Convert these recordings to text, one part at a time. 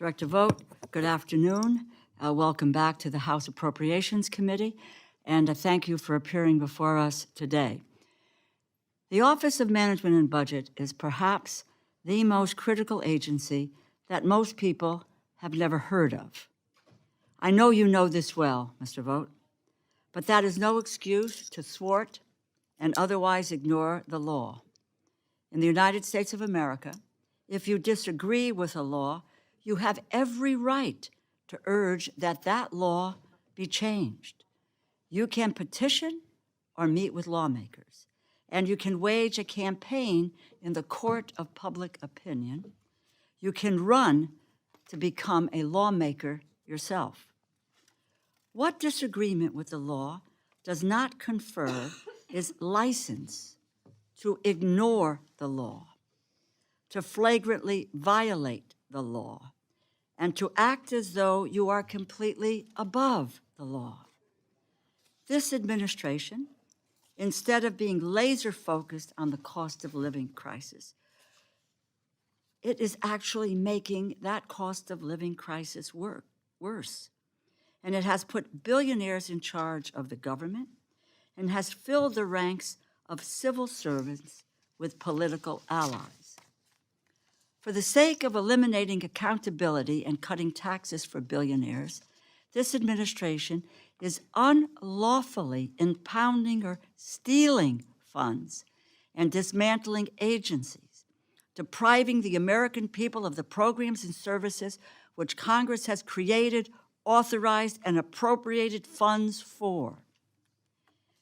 Director Vogt, good afternoon. Welcome back to the House Appropriations Committee, and thank you for appearing before us today. The Office of Management and Budget is perhaps the most critical agency that most people have never heard of. I know you know this well, Mr. Vogt, but that is no excuse to thwart and otherwise ignore the law. In the United States of America, if you disagree with a law, you have every right to urge that that law be changed. You can petition or meet with lawmakers, and you can wage a campaign in the court of public opinion. You can run to become a lawmaker yourself. What disagreement with the law does not confer is license to ignore the law, to flagrantly violate the law, and to act as though you are completely above the law. This administration, instead of being laser-focused on the cost of living crisis, it is actually making that cost of living crisis worse. And it has put billionaires in charge of the government and has filled the ranks of civil servants with political allies. For the sake of eliminating accountability and cutting taxes for billionaires, this administration is unlawfully impounding or stealing funds and dismantling agencies, depriving the American people of the programs and services which Congress has created, authorized, and appropriated funds for.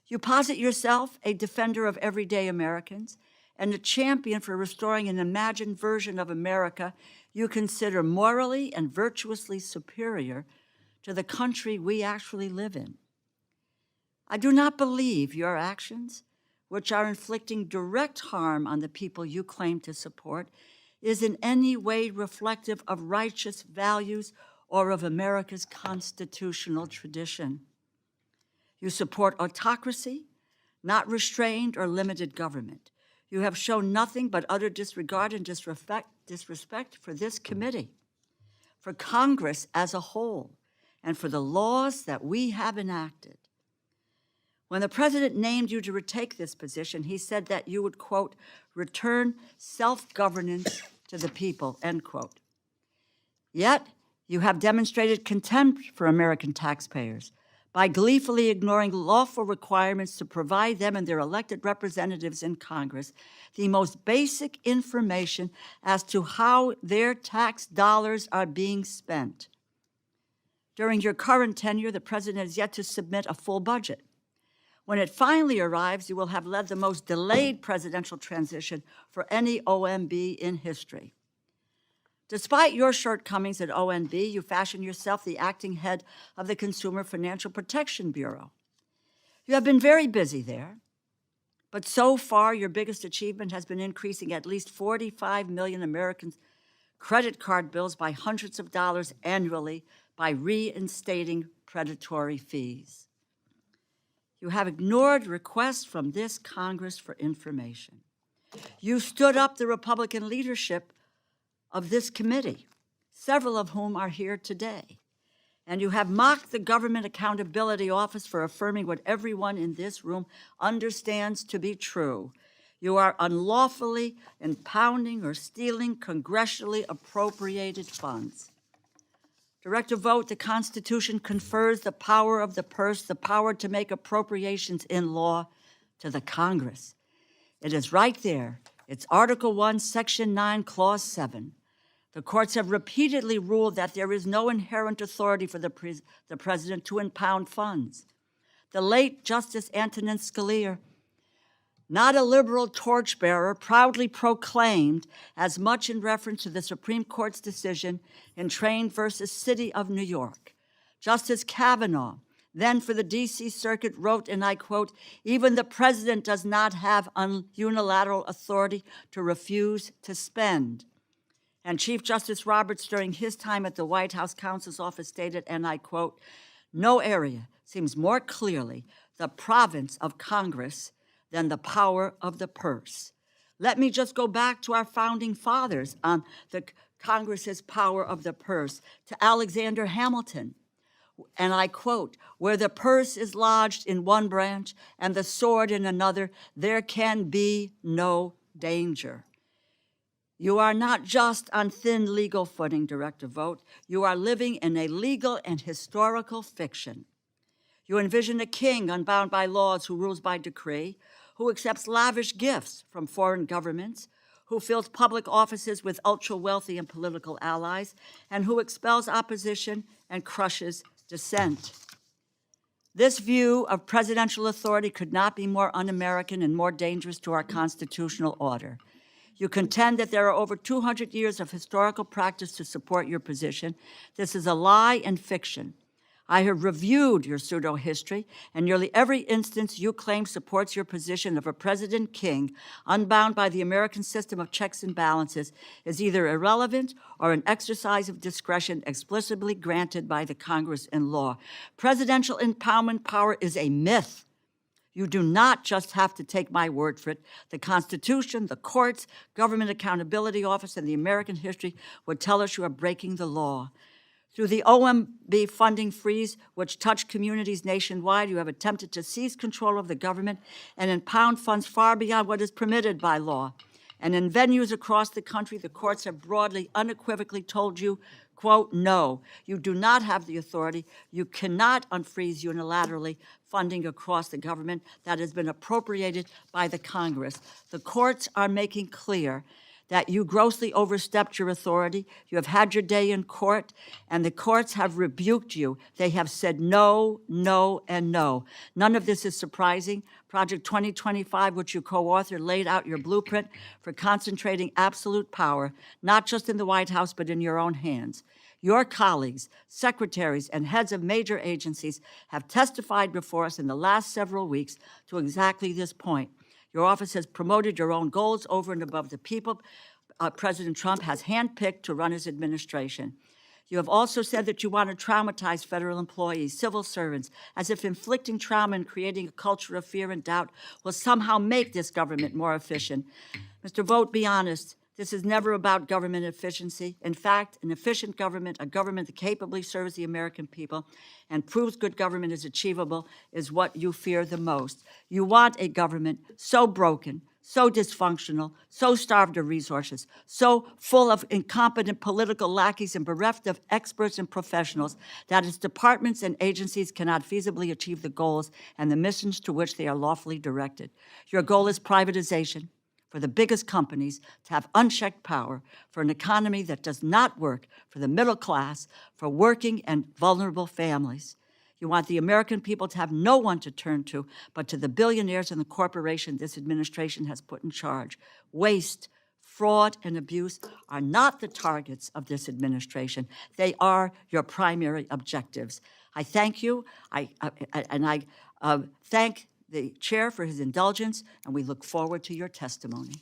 You posit yourself a defender of everyday Americans and a champion for restoring an imagined version of America you consider morally and virtuously superior to the country we actually live in. I do not believe your actions, which are inflicting direct harm on the people you claim to support, is in any way reflective of righteous values or of America's constitutional tradition. You support autocracy, not restrained or limited government. You have shown nothing but utter disregard and disrespect for this committee, for Congress as a whole, and for the laws that we have enacted. When the president named you to retake this position, he said that you would, quote, return self-governance to the people, end quote. Yet, you have demonstrated contempt for American taxpayers by gleefully ignoring lawful requirements to provide them and their elected representatives in Congress the most basic information as to how their tax dollars are being spent. During your current tenure, the president has yet to submit a full budget. When it finally arrives, you will have led the most delayed presidential transition for any OMB in history. Despite your shortcomings at OMB, you fashioned yourself the acting head of the Consumer Financial Protection Bureau. You have been very busy there, but so far your biggest achievement has been increasing at least 45 million Americans' credit card bills by hundreds of dollars annually by reinstating predatory fees. You have ignored requests from this Congress for information. You stood up the Republican leadership of this committee, several of whom are here today. And you have mocked the Government Accountability Office for affirming what everyone in this room understands to be true. You are unlawfully impounding or stealing congressionally appropriated funds. Director Vogt, the Constitution confers the power of the purse, the power to make appropriations in law, to the Congress. It is right there. It's Article 1, Section 9, Clause 7. The courts have repeatedly ruled that there is no inherent authority for the president to impound funds. The late Justice Antonin Scalia, not a liberal torchbearer, proudly proclaimed, as much in reference to the Supreme Court's decision in Train versus City of New York. Justice Kavanaugh, then for the D.C. Circuit, wrote, and I quote, even the president does not have unilateral authority to refuse to spend. And Chief Justice Roberts, during his time at the White House counsel's office, stated, and I quote, no area seems more clearly the province of Congress than the power of the purse. Let me just go back to our founding fathers on the Congress's power of the purse, to Alexander Hamilton. And I quote, "Where the purse is lodged in one branch and the sword in another, there can be no danger." You are not just on thin legal footing, Director Vogt. You are living in a legal and historical fiction. You envision a king unbound by laws who rules by decree, who accepts lavish gifts from foreign governments, who fills public offices with ultra-wealthy and political allies, and who expels opposition and crushes dissent. This view of presidential authority could not be more un-American and more dangerous to our constitutional order. You contend that there are over 200 years of historical practice to support your position. This is a lie and fiction. I have reviewed your pseudo-history, and nearly every instance you claim supports your position of a president king, unbound by the American system of checks and balances, is either irrelevant or an exercise of discretion explicitly granted by the Congress in law. Presidential impoundment power is a myth. You do not just have to take my word for it. The Constitution, the courts, Government Accountability Office, and the American history would tell us you are breaking the law. Through the OMB funding freeze, which touched communities nationwide, you have attempted to seize control of the government and impound funds far beyond what is permitted by law. And in venues across the country, the courts have broadly, unequivocally told you, quote, "No, you do not have the authority. You cannot unfreeze unilaterally funding across the government that has been appropriated by the Congress." The courts are making clear that you grossly overstepped your authority. You have had your day in court, and the courts have rebuked you. They have said no, no, and no. None of this is surprising. Project 2025, which you co-authored, laid out your blueprint for concentrating absolute power, not just in the White House, but in your own hands. Your colleagues, secretaries, and heads of major agencies have testified before us in the last several weeks to exactly this point. Your office has promoted your own goals over and above the people President Trump has handpicked to run his administration. You have also said that you want to traumatize federal employees, civil servants, as if inflicting trauma and creating a culture of fear and doubt will somehow make this government more efficient. Mr. Vogt, be honest. This is never about government efficiency. In fact, an efficient government, a government that capably serves the American people and proves good government is achievable, is what you fear the most. You want a government so broken, so dysfunctional, so starved of resources, so full of incompetent political lackeys and bereft of experts and professionals that its departments and agencies cannot feasibly achieve the goals and the missions to which they are lawfully directed. Your goal is privatization, for the biggest companies to have unchecked power, for an economy that does not work for the middle class, for working and vulnerable families. You want the American people to have no one to turn to but to the billionaires and the corporation this administration has put in charge. Waste, fraud, and abuse are not the targets of this administration. They are your primary objectives. I thank you, I thank the chair for his indulgence, and we look forward to your testimony.